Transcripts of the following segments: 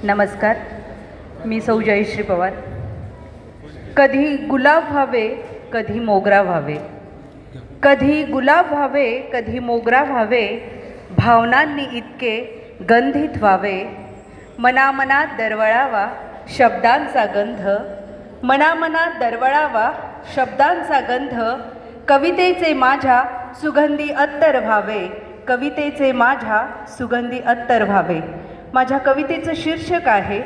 नमस्कार, मी सौ जयश्री पवार. कधी गुलाब व्हावे, कधी मोगरा व्हावे, कधी गुलाब व्हावे, कधी मोगरा व्हावे, भावनांनी इतके गंधित व्हावे. मनामनात दरवळावा शब्दांचा गंध, मनामनात दरवळावा शब्दांचा गंध, कवितेचे माझ्या सुगंधी अत्तर व्हावे, कवितेचे माझ्या सुगंधी अत्तर व्हावे. माझ्या कवितेचं शीर्षक आहे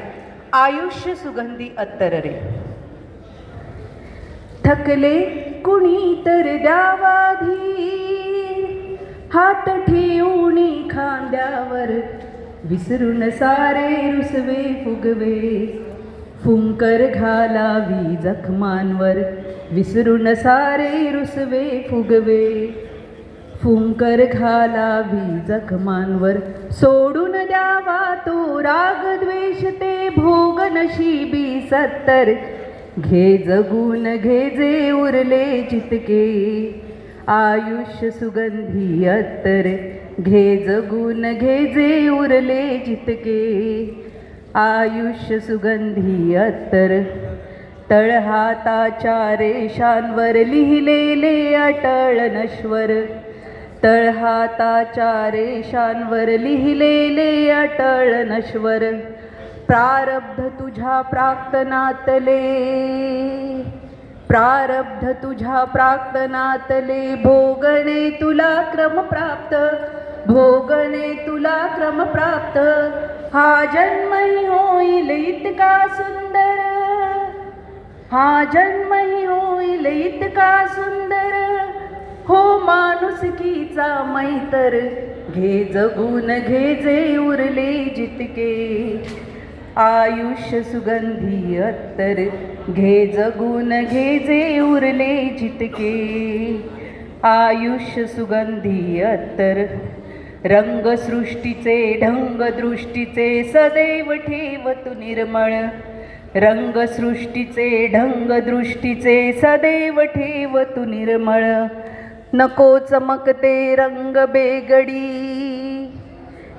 आयुष्य सुगंधी अत्तर रे. थकले कुणी तर द्यावाधी, हात ठेवून खांद्यावर, विसरून सारे रुसवे फुगवे, फुंकर घालावी जखमांवर, विसरून सारे रुसवे फुगवे, फुंकर घालावी जखमांवर. सोडून द्यावा तो राग द्वेष ते भोग नशिबी सत्तर, घे जगून घे जे उरले जितके, आयुष्य सुगंधी अत्तर, घे जगून घे जे उरले जितके, आयुष्य सुगंधी अत्तर. तळहाताच्या रेषांवर लिहिलेले अटळ नश्वर, तळहाताच्या रेषांवर लिहिलेले अटळ नश्वर, प्रारब्ध तुझ्या प्राक्तनातले, प्रारब्ध तुझ्या प्राक्तनातले, भोगणे तुला क्रमप्राप्त, भोगणे तुला क्रमप्राप्त. हा जन्मही होईल इतका सुंदर, हा जन्मही होईल इतका सुंदर, हो माणुसकीचा मैतर, घे जगून घे जे उरले जितके, आयुष्य सुगंधी अत्तर, घे जगून घे जे उरले जितके, आयुष्य सुगंधी अत्तर. रंगसृष्टीचे ढंग दृष्टीचे सदैव ठेव तू निर्मळ, रंगसृष्टीचे ढंग दृष्टीचे सदैव ठेव तू निर्मळ. नको चमकते रंग बेगडी,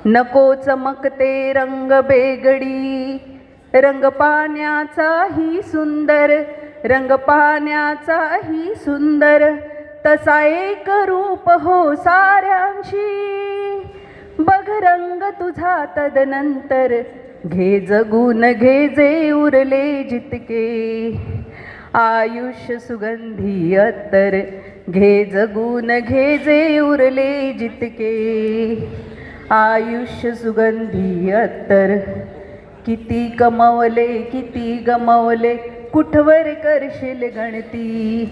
नको चमकते रंग बेगडी, रंग पाण्याचाही सुंदर, रंग पाण्याचाही सुंदर, तसा एक रूप हो साऱ्यांशी, बघ रंग तुझा तदनंतर, घे जगून घे जे उरले जितके, आयुष्य सुगंधी अत्तर, घे जगून घे जे उरले जितके, आयुष्य सुगंधी अत्तर. किती कमवले किती गमवले, कुठवर करशील गणती,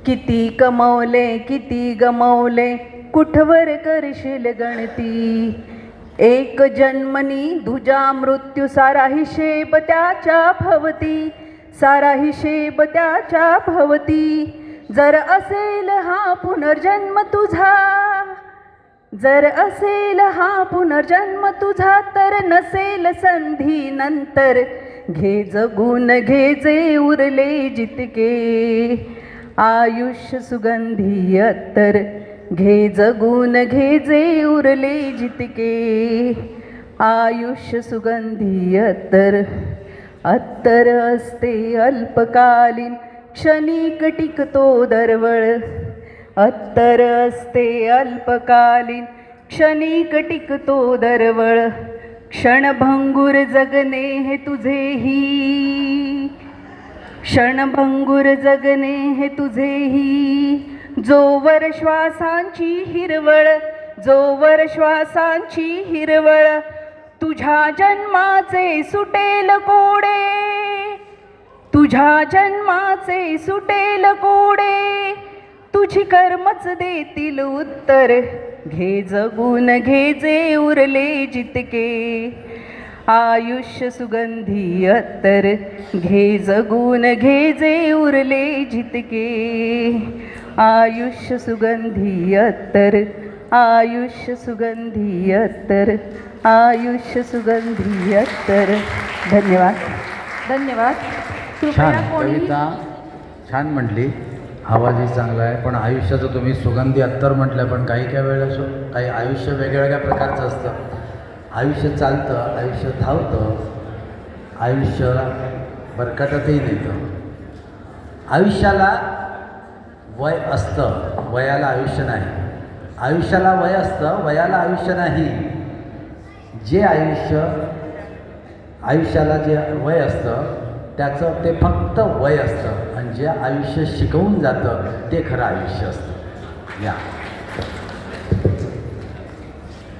किती कमवले किती गमवले, कुठवर करशील गणती. एक जन्मनी तुझा मृत्यू, सारा हिशेब त्याच्या भवती, सारा हिशेब त्याच्या भवती. जर असेल हा पुनर्जन्म तुझा, जर असेल हा पुनर्जन्म तुझा, तर नसेल संधी नंतर, घे जगून घे जे उरले जितके, आयुष्य सुगंधी अत्तर, घे जगून घे जे उरले जितके, आयुष्य सुगंधी अत्तर. अत्तर असते अल्पकालीन, क्षणिक टिकतो दरवळ, अत्तर असते अल्पकालीन, क्षणिक टिकतो दरवळ. क्षणभंगुर जगणे हे तुझेही, क्षणभंगुर जगणे हे तुझेही, जोवर श्वासांची हिरवळ, जोवर श्वासांची हिरवळ, तुझ्या जन्माचे सुटेल कोडे, तुझ्या जन्माचे सुटेल कोडे, तुझी कर्मच देतील उत्तर, घे जगून घे जे उरले जितके, आयुष्य सुगंधी अत्तर, घे जगून घे जे उरले जितके, आयुष्य सुगंधी अत्तर, आयुष्य सुगंधी अत्तर, आयुष्य सुगंधी अत्तर. धन्यवाद. धन्यवाद. छान कविता छान म्हटली. आवाजही चांगला आहे, पण आयुष्याचं तुम्ही सुगंधी अत्तर म्हटलं, पण काही काही वेळेला काही आयुष्य वेगवेगळ्या प्रकारचं असतं. आयुष्य चालतं, आयुष्य धावतं, आयुष्य बरकटतही नेतं. आयुष्याला वय असतं, वयाला आयुष्य नाही. आयुष्याला वय असतं, वयाला आयुष्य नाही. जे आयुष्याला जे वय असतं त्याचं ते फक्त वय असतं, आणि जे आयुष्य शिकवून जातं ते खरं आयुष्य असतं. या